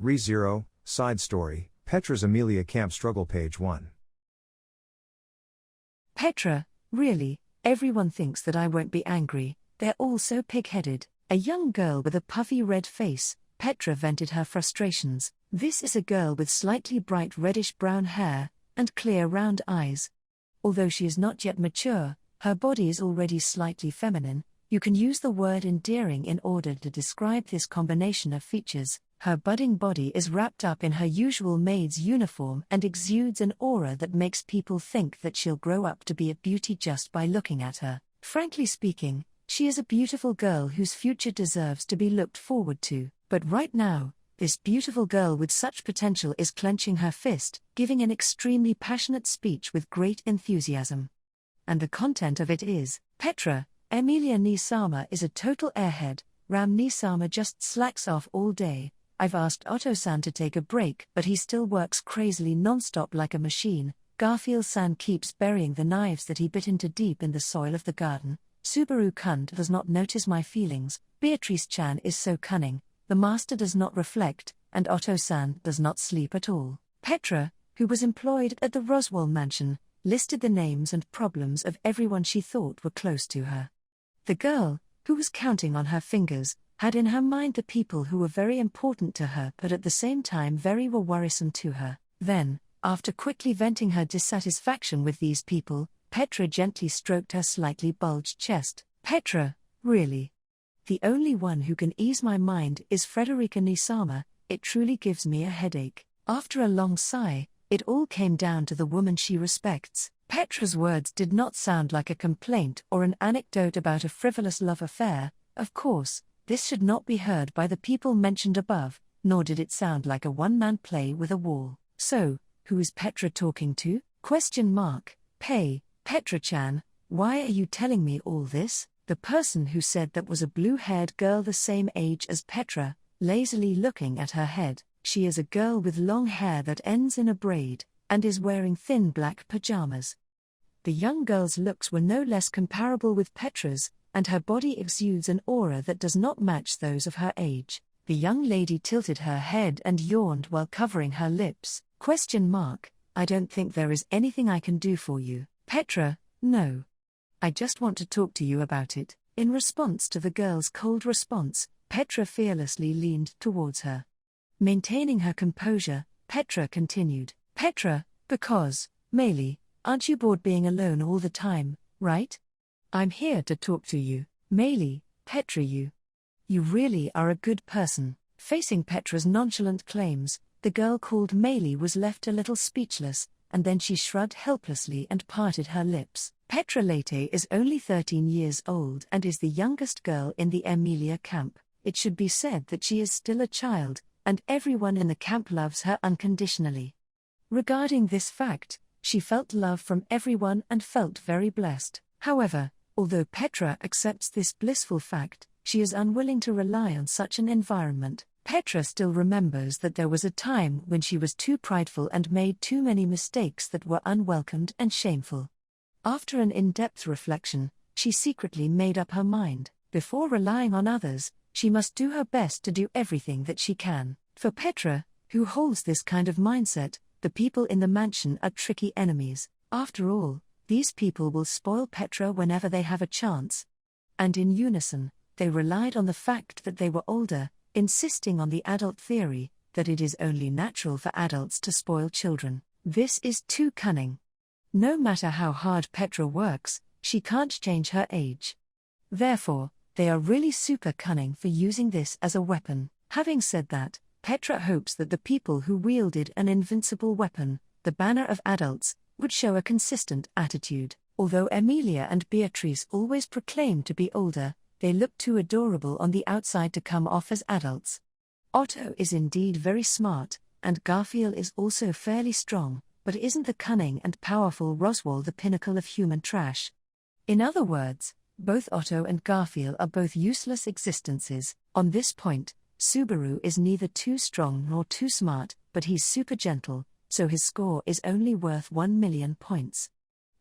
ReZero, Side Story, Petra's Amelia Camp Struggle Page 1. Petra, really, everyone thinks that I won't be angry, they're all so pig-headed. A young girl with a puffy red face, Petra vented her frustrations. This is a girl with slightly bright reddish-brown hair, and clear round eyes. Although she is not yet mature, her body is already slightly feminine. You can use the word endearing in order to describe this combination of features. Her budding body is wrapped up in her usual maid's uniform and exudes an aura that makes people think that she'll grow up to be a beauty just by looking at her. Frankly speaking, she is a beautiful girl whose future deserves to be looked forward to. But right now, this beautiful girl with such potential is clenching her fist, giving an extremely passionate speech with great enthusiasm. And the content of it is, Petra, Emilia Nisama is a total airhead, Ram Nisama just slacks off all day. I've asked Otto-san to take a break, but he still works crazily non-stop like a machine. Garfield-san keeps burying the knives that he bit into deep in the soil of the garden. Subaru-kun does not notice my feelings. Beatrice-chan is so cunning. The master does not reflect, and Otto-san does not sleep at all. Petra, who was employed at the Roswell mansion, listed the names and problems of everyone she thought were close to her. The girl, who was counting on her fingers, had in her mind the people who were very important to her but at the same time were worrisome to her. Then, after quickly venting her dissatisfaction with these people, Petra gently stroked her slightly bulged chest. Petra, really? The only one who can ease my mind is Frederica Nisama. It truly gives me a headache. After a long sigh, it all came down to the woman she respects. Petra's words did not sound like a complaint or an anecdote about a frivolous love affair. Of course, this should not be heard by the people mentioned above, nor did it sound like a one-man play with a wall. So, who is Petra talking to? Hey, Petra-chan, why are you telling me all this? The person who said that was a blue-haired girl the same age as Petra, lazily looking at her head. She is a girl with long hair that ends in a braid, and is wearing thin black pajamas. The young girl's looks were no less comparable with Petra's, and her body exudes an aura that does not match those of her age. The young lady tilted her head and yawned while covering her lips. I don't think there is anything I can do for you. Petra, no. I just want to talk to you about it. In response to the girl's cold response, Petra fearlessly leaned towards her. Maintaining her composure, Petra continued. Petra, because, Meili, aren't you bored being alone all the time, right? I'm here to talk to you, Meili. Petra, you really are a good person. Facing Petra's nonchalant claims, the girl called Meili was left a little speechless, and then she shrugged helplessly and parted her lips. Petra Lete is only 13 years old and is the youngest girl in the Emilia camp. It should be said that she is still a child, and everyone in the camp loves her unconditionally. Regarding this fact, she felt love from everyone and felt very blessed. However, although Petra accepts this blissful fact, she is unwilling to rely on such an environment. Petra still remembers that there was a time when she was too prideful and made too many mistakes that were unwelcomed and shameful. After an in-depth reflection, she secretly made up her mind. Before relying on others, she must do her best to do everything that she can. For Petra, who holds this kind of mindset, the people in the mansion are tricky enemies. After all, these people will spoil Petra whenever they have a chance. And in unison, they relied on the fact that they were older, insisting on the adult theory, that it is only natural for adults to spoil children. This is too cunning. No matter how hard Petra works, she can't change her age. Therefore, they are really super cunning for using this as a weapon. Having said that, Petra hopes that the people who wielded an invincible weapon, the banner of adults, would show a consistent attitude. Although Emilia and Beatrice always proclaim to be older, they look too adorable on the outside to come off as adults. Otto is indeed very smart, and Garfield is also fairly strong, but isn't the cunning and powerful Roswell the pinnacle of human trash? In other words, both Otto and Garfield are both useless existences. On this point, Subaru is neither too strong nor too smart, but he's super gentle, so his score is only worth 1 million points.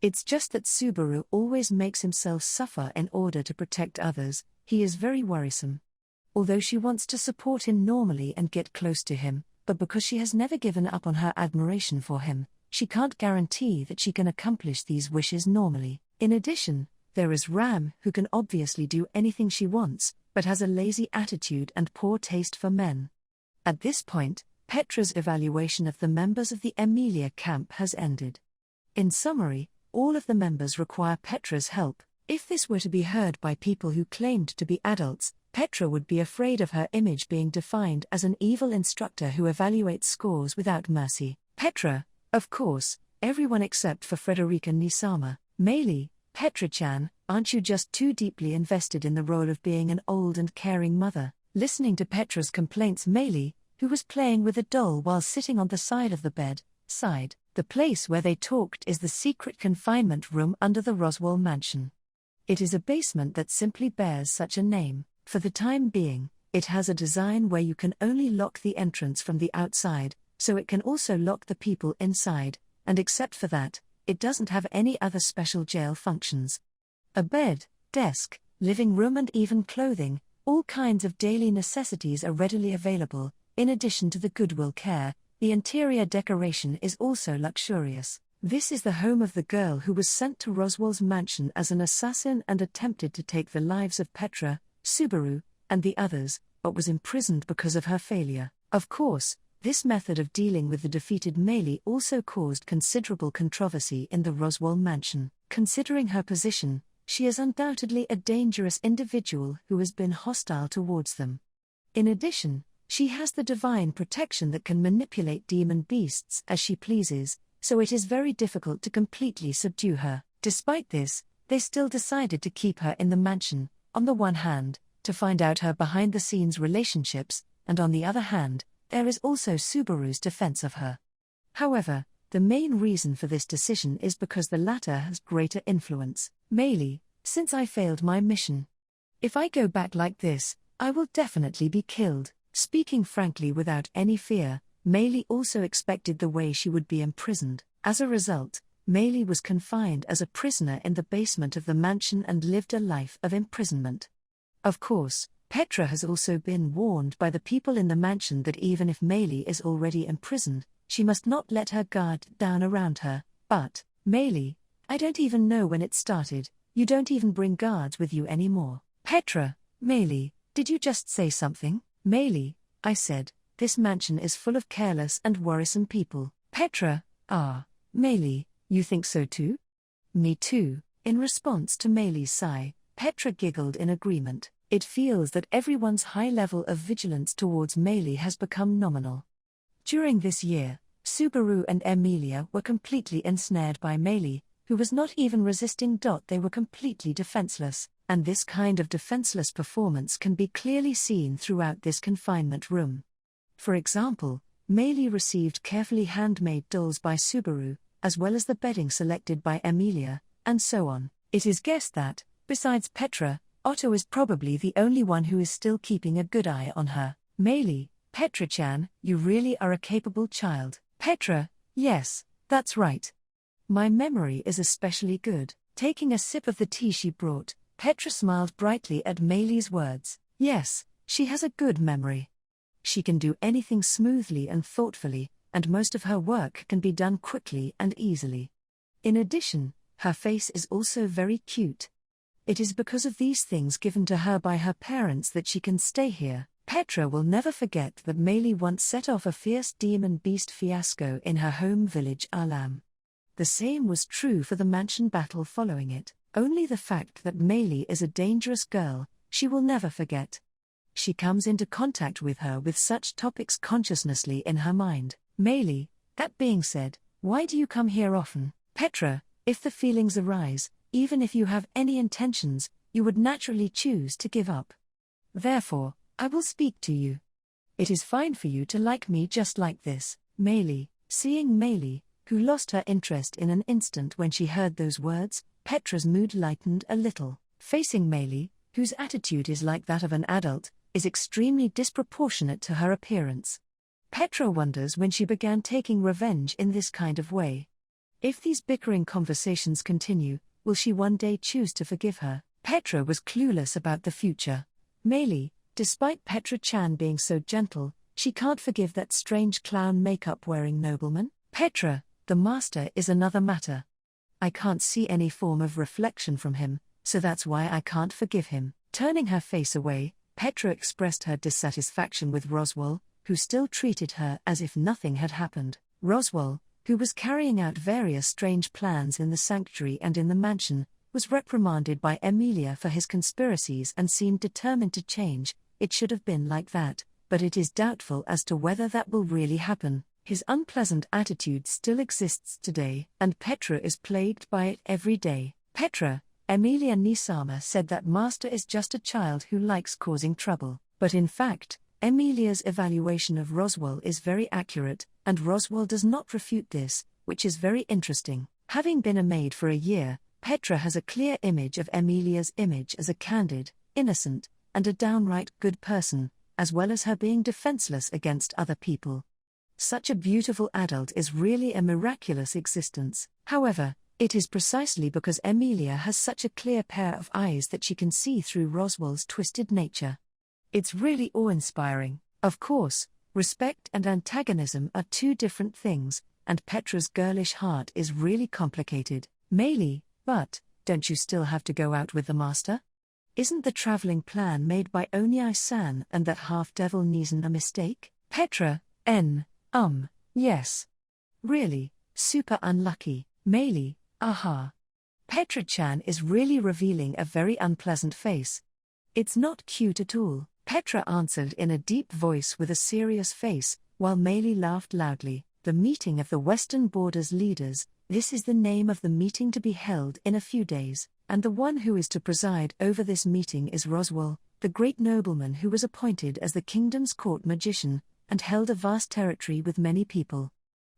It's just that Subaru always makes himself suffer in order to protect others. He is very worrisome. Although she wants to support him normally and get close to him, but because she has never given up on her admiration for him, she can't guarantee that she can accomplish these wishes normally. In addition, there is Ram, who can obviously do anything she wants, but has a lazy attitude and poor taste for men. At this point, Petra's evaluation of the members of the Emilia camp has ended. In summary, all of the members require Petra's help. If this were to be heard by people who claimed to be adults, Petra would be afraid of her image being defined as an evil instructor who evaluates scores without mercy. Petra, of course, everyone except for Frederica Nisama, Meili, Petra-chan, aren't you just too deeply invested in the role of being an old and caring mother? Listening to Petra's complaints, Meili, who was playing with a doll while sitting on the side of the bed, sighed. The place where they talked is the secret confinement room under the Roswell mansion. It is a basement that simply bears such a name. For the time being, it has a design where you can only lock the entrance from the outside, so it can also lock the people inside, and except for that, it doesn't have any other special jail functions. A bed, desk, living room and even clothing, all kinds of daily necessities are readily available. In addition to the Goodwill care, the interior decoration is also luxurious. This is the home of the girl who was sent to Roswell's mansion as an assassin and attempted to take the lives of Petra, Subaru, and the others, but was imprisoned because of her failure. Of course, this method of dealing with the defeated Meili also caused considerable controversy in the Roswell mansion. Considering her position, she is undoubtedly a dangerous individual who has been hostile towards them. In addition, she has the divine protection that can manipulate demon beasts as she pleases, so it is very difficult to completely subdue her. Despite this, they still decided to keep her in the mansion, on the one hand, to find out her behind-the-scenes relationships, and on the other hand, there is also Subaru's defense of her. However, the main reason for this decision is because the latter has greater influence. Meili, since I failed my mission. If I go back like this, I will definitely be killed. Speaking frankly without any fear, Meili also expected the way she would be imprisoned. As a result, Meili was confined as a prisoner in the basement of the mansion and lived a life of imprisonment. Of course, Petra has also been warned by the people in the mansion that even if Meili is already imprisoned, she must not let her guard down around her. But, Meili, I don't even know when it started. You don't even bring guards with you anymore. Petra, Meili, did you just say something? Meili, I said, this mansion is full of careless and worrisome people. Petra, Meili, you think so too? Me too. In response to Meili's sigh, Petra giggled in agreement. It feels that everyone's high level of vigilance towards Meili has become nominal. During this year, Subaru and Emilia were completely ensnared by Meili, who was not even resisting. They were completely defenseless, and this kind of defenseless performance can be clearly seen throughout this confinement room. For example, Meili received carefully handmade dolls by Subaru, as well as the bedding selected by Emilia, and so on. It is guessed that, besides Petra, Otto is probably the only one who is still keeping a good eye on her. Meili, Petra-chan, you really are a capable child. Petra, yes, that's right. My memory is especially good. Taking a sip of the tea she brought, Petra smiled brightly at Meili's words. Yes, she has a good memory. She can do anything smoothly and thoughtfully, and most of her work can be done quickly and easily. In addition, her face is also very cute. It is because of these things given to her by her parents that she can stay here. Petra will never forget that Meili once set off a fierce demon beast fiasco in her home village Alam. The same was true for the mansion battle following it. Only the fact that Meili is a dangerous girl, she will never forget. She comes into contact with her with such topics consciously in her mind. Meili, that being said, why do you come here often? Petra, if the feelings arise, even if you have any intentions, you would naturally choose to give up. Therefore, I will speak to you. It is fine for you to like me just like this. Meili, seeing Meili, who lost her interest in an instant when she heard those words, Petra's mood lightened a little. Facing Meili, whose attitude is like that of an adult, is extremely disproportionate to her appearance. Petra wonders when she began taking revenge in this kind of way. If these bickering conversations continue, will she one day choose to forgive her? Petra was clueless about the future. Meili, despite Petra-chan being so gentle, She can't forgive that strange clown makeup wearing nobleman. Petra, the master, is another matter. I can't see any form of reflection from him, so that's why I can't forgive him. Turning her face away, Petra expressed her dissatisfaction with Roswaal, who still treated her as if nothing had happened. Roswaal, who was carrying out various strange plans in the sanctuary and in the mansion, was reprimanded by Emilia for his conspiracies and seemed determined to change. It should have been like that, but it is doubtful as to whether that will really happen. His unpleasant attitude still exists today, and Petra is plagued by it every day. Petra, Emilia Nisama said that Master is just a child who likes causing trouble, but in fact, Emilia's evaluation of Roswaal is very accurate, and Roswaal does not refute this, which is very interesting. Having been a maid for a year, Petra has a clear image of Emilia's image as a candid, innocent, and a downright good person, as well as her being defenseless against other people. Such a beautiful adult is really a miraculous existence. However, it is precisely because Emilia has such a clear pair of eyes that she can see through Roswaal's twisted nature. It's really awe-inspiring. Of course, respect and antagonism are two different things, and Petra's girlish heart is really complicated. Meili, but, don't you still have to go out with the master? Isn't the traveling plan made by Oniai-san and that half-devil Nizen a mistake? Petra, yes. Really, super unlucky. Meili, aha. Petra-chan is really revealing a very unpleasant face. It's not cute at all. Petra answered in a deep voice with a serious face, while Meili laughed loudly. The meeting of the Western Borders leaders, this is the name of the meeting to be held in a few days, and the one who is to preside over this meeting is Roswaal, the great nobleman who was appointed as the kingdom's court magician, and held a vast territory with many people.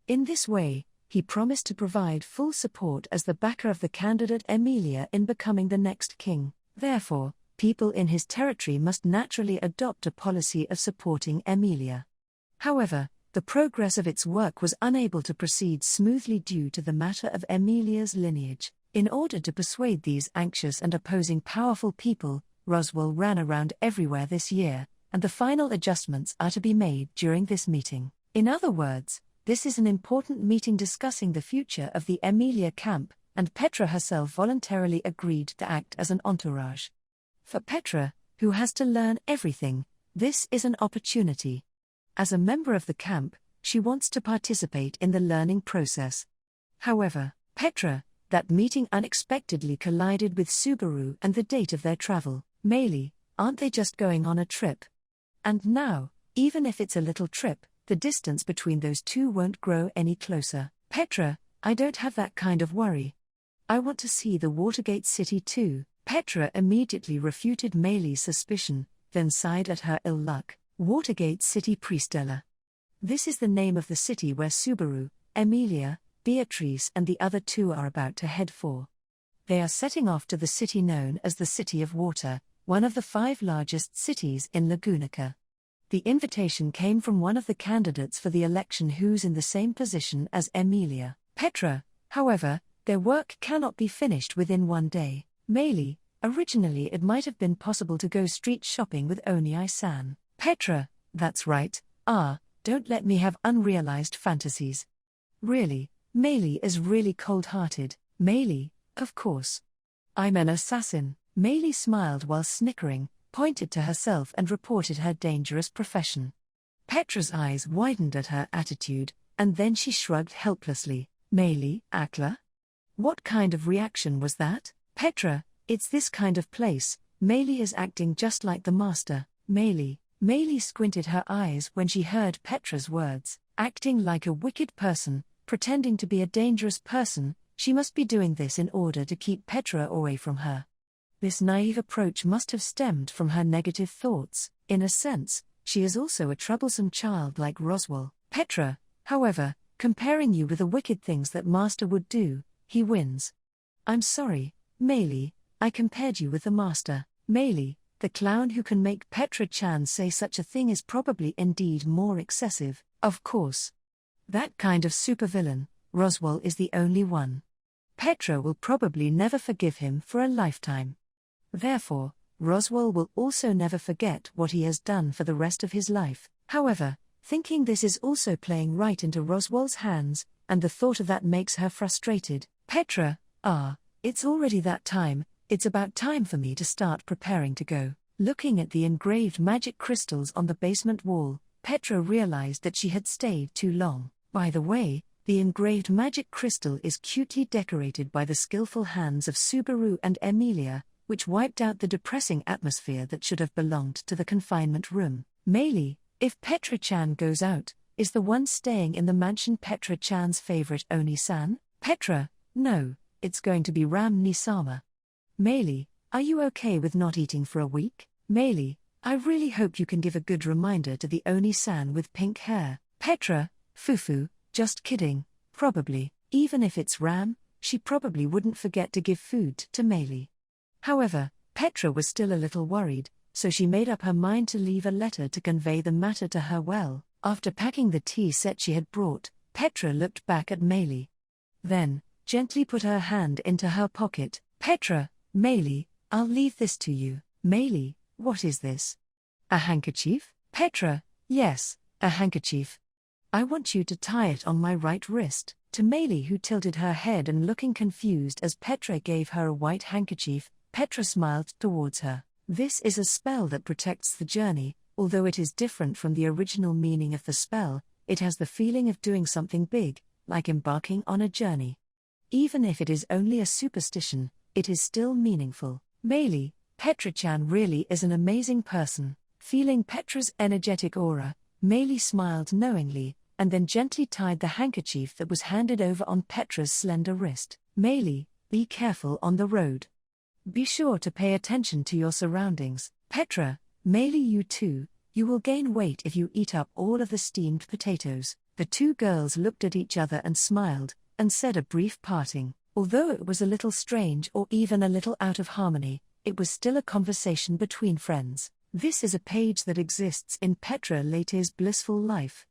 In this way, he promised to provide full support as the backer of the candidate Emilia in becoming the next king. Therefore, people in his territory must naturally adopt a policy of supporting Emilia. However, the progress of its work was unable to proceed smoothly due to the matter of Emilia's lineage. In order to persuade these anxious and opposing powerful people, Roswaal ran around everywhere this year, and the final adjustments are to be made during this meeting. In other words, this is an important meeting discussing the future of the Emilia camp, and Petra herself voluntarily agreed to act as an entourage. For Petra, who has to learn everything, this is an opportunity. As a member of the camp, she wants to participate in the learning process. However, Petra, that meeting unexpectedly collided with Subaru and the date of their travel. Meili, aren't they just going on a trip? And now, even if it's a little trip, the distance between those two won't grow any closer. Petra, I don't have that kind of worry. I want to see the Watergate City too. Petra immediately refuted Meili's suspicion, then sighed at her ill luck. Watergate City Priestella. This is the name of the city where Subaru, Emilia, Beatrice and the other two are about to head for. They are setting off to the city known as the City of Water, one of the 5 largest cities in Lagunica. The invitation came from one of the candidates for the election who's in the same position as Emilia. Petra, however, their work cannot be finished within one day. Meili, originally it might have been possible to go street shopping with Oniai-san. Petra, that's right, don't let me have unrealized fantasies. Really, Meili is really cold-hearted. Meili, of course. I'm an assassin. Meili smiled while snickering, pointed to herself and reported her dangerous profession. Petra's eyes widened at her attitude, and then she shrugged helplessly. Meili, Akla? What kind of reaction was that? Petra, it's this kind of place. Meili is acting just like the master. Meili squinted her eyes when she heard Petra's words. Acting like a wicked person, pretending to be a dangerous person, she must be doing this in order to keep Petra away from her. This naive approach must have stemmed from her negative thoughts. In a sense, she is also a troublesome child like Roswaal. Petra, however, comparing you with the wicked things that master would do, he wins. I'm sorry, Meili, I compared you with the master. Meili, the clown who can make Petra-chan say such a thing is probably indeed more excessive, of course. That kind of supervillain, Roswaal is the only one. Petra will probably never forgive him for a lifetime. Therefore, Roswaal will also never forget what he has done for the rest of his life. However, thinking this is also playing right into Roswell's hands, and the thought of that makes her frustrated. Petra, it's already that time, it's about time for me to start preparing to go. Looking at the engraved magic crystals on the basement wall, Petra realized that she had stayed too long. By the way, the engraved magic crystal is cutely decorated by the skillful hands of Subaru and Emilia, which wiped out the depressing atmosphere that should have belonged to the confinement room. Meili, if Petra-chan goes out, is the one staying in the mansion Petra-chan's favorite Oni-san? Petra, no, it's going to be Ram Nisama. Meili, are you okay with not eating for a week? Meili, I really hope you can give a good reminder to the Oni-san with pink hair. Petra, Fufu, just kidding, probably. Even if it's Ram, she probably wouldn't forget to give food to Meili. However, Petra was still a little worried, so she made up her mind to leave a letter to convey the matter to her. Well, after packing the tea set she had brought, Petra looked back at Meili. Then, gently put her hand into her pocket. Petra, Meili, I'll leave this to you. Meili, what is this? A handkerchief? Petra, yes, a handkerchief. I want you to tie it on my right wrist. To Meili, who tilted her head and looking confused as Petra gave her a white handkerchief, Petra smiled towards her. This is a spell that protects the journey. Although it is different from the original meaning of the spell, it has the feeling of doing something big, like embarking on a journey. Even if it is only a superstition, it is still meaningful. Meili, Petra-chan really is an amazing person. Feeling Petra's energetic aura, Meili smiled knowingly, and then gently tied the handkerchief that was handed over on Petra's slender wrist. Meili, be careful on the road. Be sure to pay attention to your surroundings. Petra, Meili, you too, you will gain weight if you eat up all of the steamed potatoes. The two girls looked at each other and smiled, and said a brief parting. Although it was a little strange or even a little out of harmony, it was still a conversation between friends. This is a page that exists in Petra Leighty's blissful life.